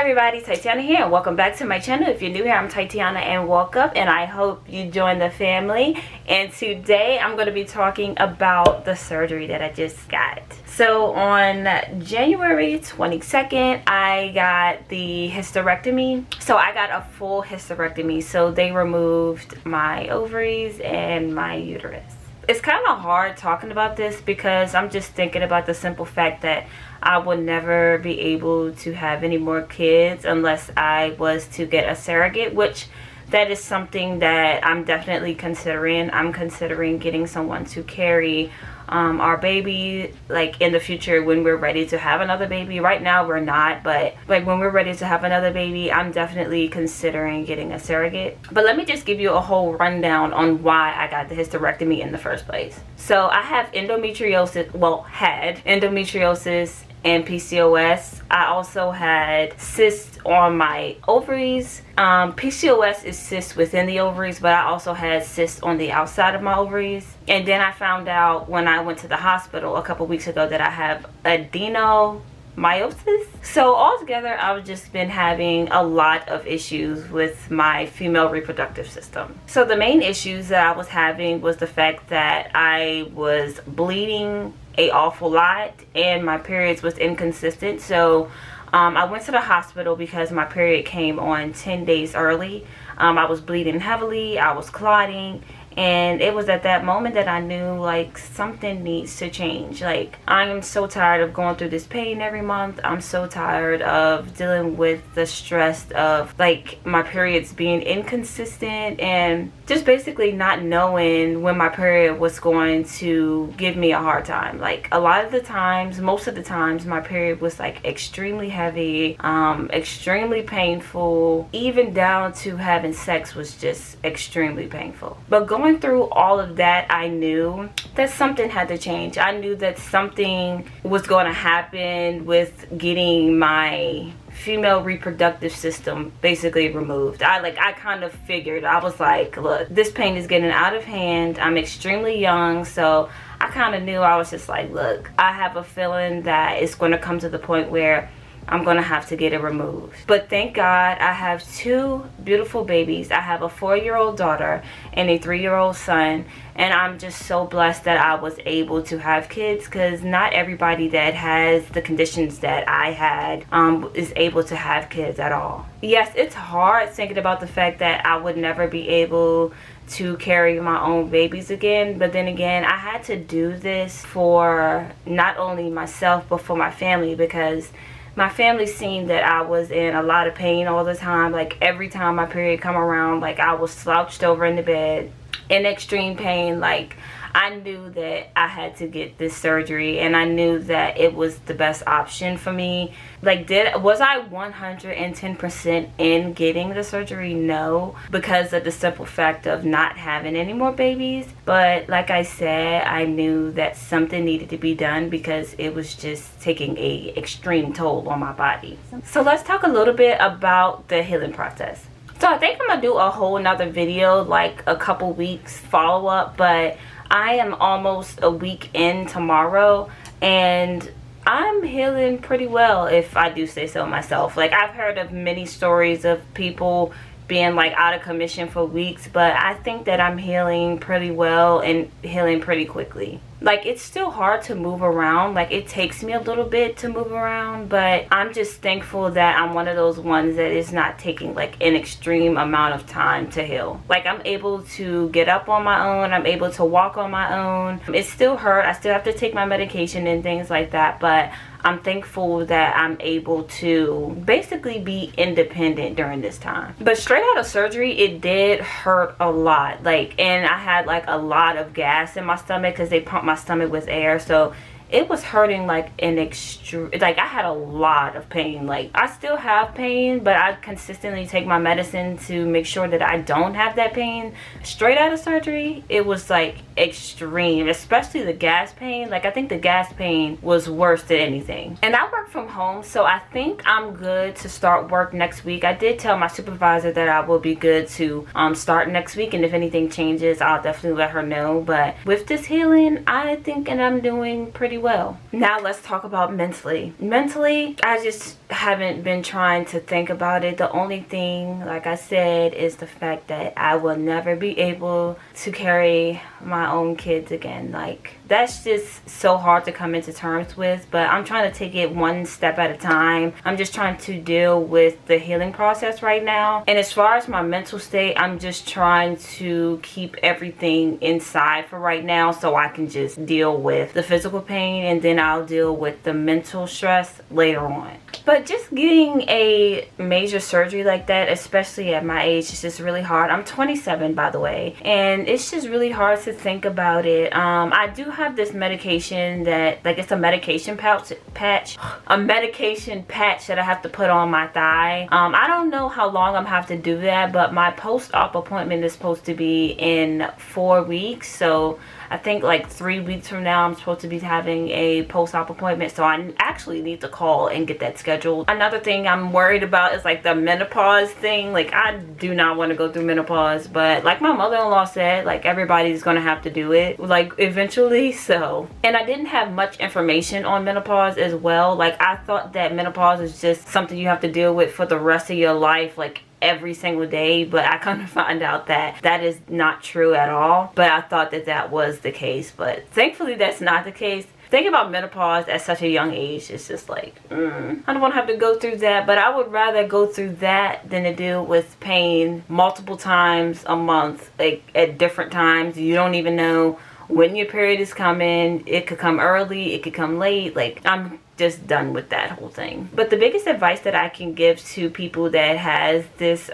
everybody, Tatiana here and welcome back to my channel. If you're new here, I'm Tatiana and welcome, and I hope you join the family. And today I'm going to be talking about the surgery that I just got. So on January 22nd, I got the hysterectomy. So I got a full hysterectomy. So they removed my ovaries and my uterus. It's kind of hard talking about this because I'm just thinking about the simple fact that I would never be able to have any more kids unless I was to get a surrogate, which that is something that I'm definitely considering. I'm considering getting someone to carry our baby, like in the future when we're ready to have another baby. Right now we're not, but like when we're ready to have another baby, I'm definitely considering getting a surrogate. But let me just give you a whole rundown on why I got the hysterectomy in the first place. So I have endometriosis, had endometriosis and PCOS. I also had cysts on my ovaries. PCOS is cysts within the ovaries, but I also had cysts on the outside of my ovaries. And then I found out when I went to the hospital a couple weeks ago that I have adenomyosis. So altogether, I've just been having a lot of issues with my female reproductive system. So the main issues that I was having was the fact that I was bleeding an awful lot and my periods was inconsistent. So I went to the hospital because my period came on 10 days early. I was bleeding heavily, I was clotting, and it was at that moment that I knew like something needs to change. Like, I am so tired of going through this pain every month. I'm so tired of dealing with the stress of like my periods being inconsistent and just basically not knowing when my period was going to give me a hard time. Like a lot of the times, most of the times, my period was like extremely heavy, extremely painful, even down to having sex was just extremely painful. But going through all of that, I knew that something had to change. I knew that something was going to happen with getting my female reproductive system basically removed. I kind of figured. I was like, look, this pain is getting out of hand. I'm extremely young, so I kind of knew. I was just like, look, I have a feeling that it's going to come to the point where I'm gonna have to get it removed. But thank God I have two beautiful babies. I have a 4-year-old daughter and a 3-year-old son, and I'm just so blessed that I was able to have kids, because not everybody that has the conditions that I had is able to have kids at all. Yes, it's hard thinking about the fact that I would never be able to carry my own babies again, but then again, I had to do this for not only myself but for my family, because my family seen that I was in a lot of pain all the time. Like every time my period come around, like I was slouched over in the bed in extreme pain. Like I knew that I had to get this surgery, and I knew that it was the best option for me. Like, was I 110% in getting the surgery? No, because of the simple fact of not having any more babies. But like I said, I knew that something needed to be done because it was just taking a extreme toll on my body. So let's talk a little bit about the healing process. So I think I'm gonna do a whole nother video, like a couple weeks follow-up, but I am almost a week in tomorrow and I'm healing pretty well, if I do say so myself. Like, I've heard of many stories of people being like out of commission for weeks, but I think that I'm healing pretty well and healing pretty quickly. Like, it's still hard to move around. Like, it takes me a little bit to move around, but I'm just thankful that I'm one of those ones that is not taking like an extreme amount of time to heal. Like, I'm able to get up on my own. I'm able to walk on my own. It still hurt. I still have to take my medication and things like that, but I'm thankful that I'm able to basically be independent during this time. But straight out of surgery, it did hurt a lot. Like, and I had like a lot of gas in my stomach because they pumped my stomach with air. So it was hurting like an extreme, like I had a lot of pain. Like, I still have pain, but I consistently take my medicine to make sure that I don't have that pain. Straight out of surgery, it was like extreme, especially the gas pain. Like, I think the gas pain was worse than anything. And I work from home, so I think I'm good to start work next week. I did tell my supervisor that I will be good to start next week, and if anything changes, I'll definitely let her know. But with this healing, I think and I'm doing pretty well. Now let's talk about mentally. Mentally, I just haven't been trying to think about it. The only thing, like I said, is the fact that I will never be able to carry my own kids again. Like, that's just so hard to come into terms with, but I'm trying to take it one step at a time. I'm just trying to deal with the healing process right now. And as far as my mental state, I'm just trying to keep everything inside for right now so I can just deal with the physical pain, and then I'll deal with the mental stress later on. But just getting a major surgery like that, especially at my age, is just really hard. I'm 27, by the way, and it's just really hard to think about it. I do have this medication that, like, it's a medication a medication patch that I have to put on my thigh. I don't know how long I'm have to do that, but my post-op appointment is supposed to be in 4 weeks, so I think like 3 weeks from now I'm supposed to be having a post-op appointment, so I actually need to call and get that scheduled. Another thing I'm worried about is like the menopause thing. Like, I do not want to go through menopause, but like my mother-in-law said, like, everybody's gonna have to do it, like, eventually. So, and I didn't have much information on menopause as well. Like, I thought that menopause is just something you have to deal with for the rest of your life, like every single day, but I kind of find out that that is not true at all. But I thought that that was the case, but thankfully that's not the case. Thinking about menopause at such a young age, it's just like, I don't want to have to go through that, but I would rather go through that than to deal with pain multiple times a month, like at different times. You don't even know when your period is coming. It could come early, it could come late. Like, I'm just done with that whole thing. But the biggest advice that I can give to people that has this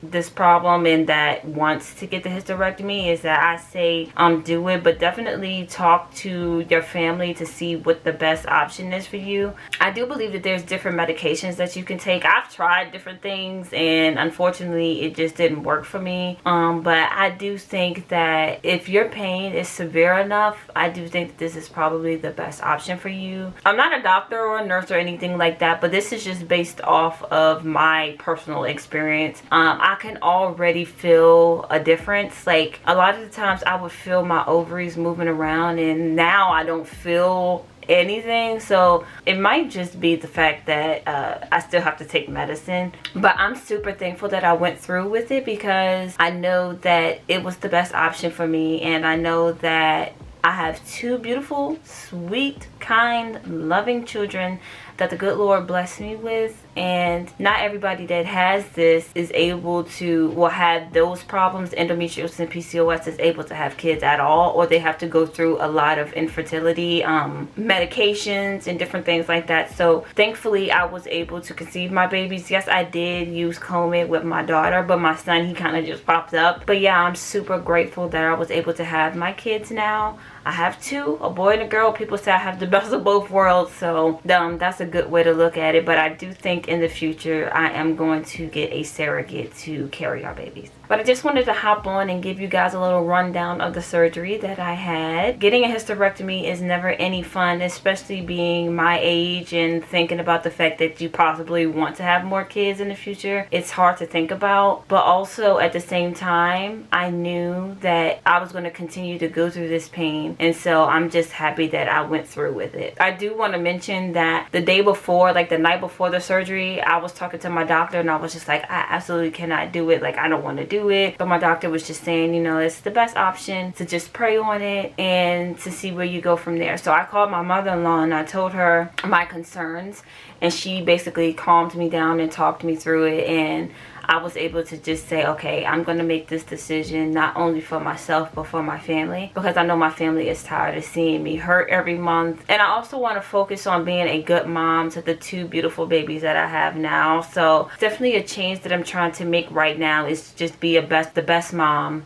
this problem and that wants to get the hysterectomy is that I say do it, but definitely talk to your family to see what the best option is for you. I do believe that there's different medications that you can take. I've tried different things and unfortunately it just didn't work for me. But I do think that if your pain is severe enough, I do think that this is probably the best option for you. I'm not a doctor or a nurse or anything like that, but this is just based off of my personal experience. I can already feel a difference. Like, a lot of the times I would feel my ovaries moving around, and now I don't feel anything. So it might just be the fact that I still have to take medicine, but I'm super thankful that I went through with it because I know that it was the best option for me, and I know that I have 2 beautiful, sweet, kind, loving children that the good Lord blessed me with. And not everybody that has this is able to, will have those problems, endometriosis and PCOS, is able to have kids at all, or they have to go through a lot of infertility medications and different things like that. So thankfully I was able to conceive my babies. Yes, I did use Comet with my daughter, but my son, he kind of just popped up. But yeah, I'm super grateful that I was able to have my kids now. I have 2, a boy and a girl. People say I have the best of both worlds, so that's a good way to look at it. But I do think in the future I am going to get a surrogate to carry our babies. But I just wanted to hop on and give you guys a little rundown of the surgery that I had. Getting a hysterectomy is never any fun, especially being my age and thinking about the fact that you possibly want to have more kids in the future. It's hard to think about, but also at the same time, I knew that I was going to continue to go through this pain, and so I'm just happy that I went through with it. I do want to mention that the day before, like the night before the surgery, I was talking to my doctor and I was just like, I absolutely cannot do it. Like, I don't want to do it. But my doctor was just saying, you know, it's the best option to just pray on it and to see where you go from there. So I called my mother-in-law and I told her my concerns, and she basically calmed me down and talked me through it, and I was able to just say, okay, I'm going to make this decision not only for myself but for my family, because I know my family is tired of seeing me hurt every month. And I also want to focus on being a good mom to the 2 beautiful babies that I have now. So definitely a change that I'm trying to make right now is just be the best mom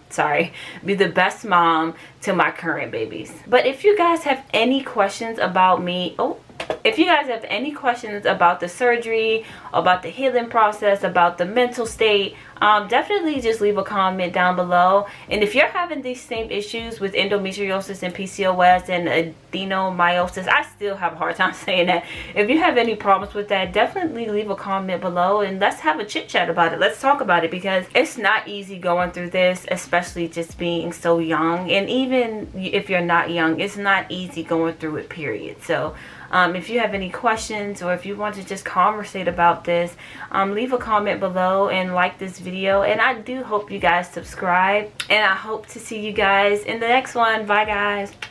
to my current babies. But if you guys have any questions about me, if you guys have any questions about the surgery, about the healing process, about the mental state, definitely just leave a comment down below. And if you're having these same issues with endometriosis and PCOS and adenomyosis, I still have a hard time saying that. If you have any problems with that, definitely leave a comment below and let's have a chit chat about it. Let's talk about it, because it's not easy going through this, especially just being so young. And even if you're not young, it's not easy going through it, period. So if you have any questions, or if you want to just conversate about this, leave a comment below and like this video. And I do hope you guys subscribe, and I hope to see you guys in the next one. Bye guys.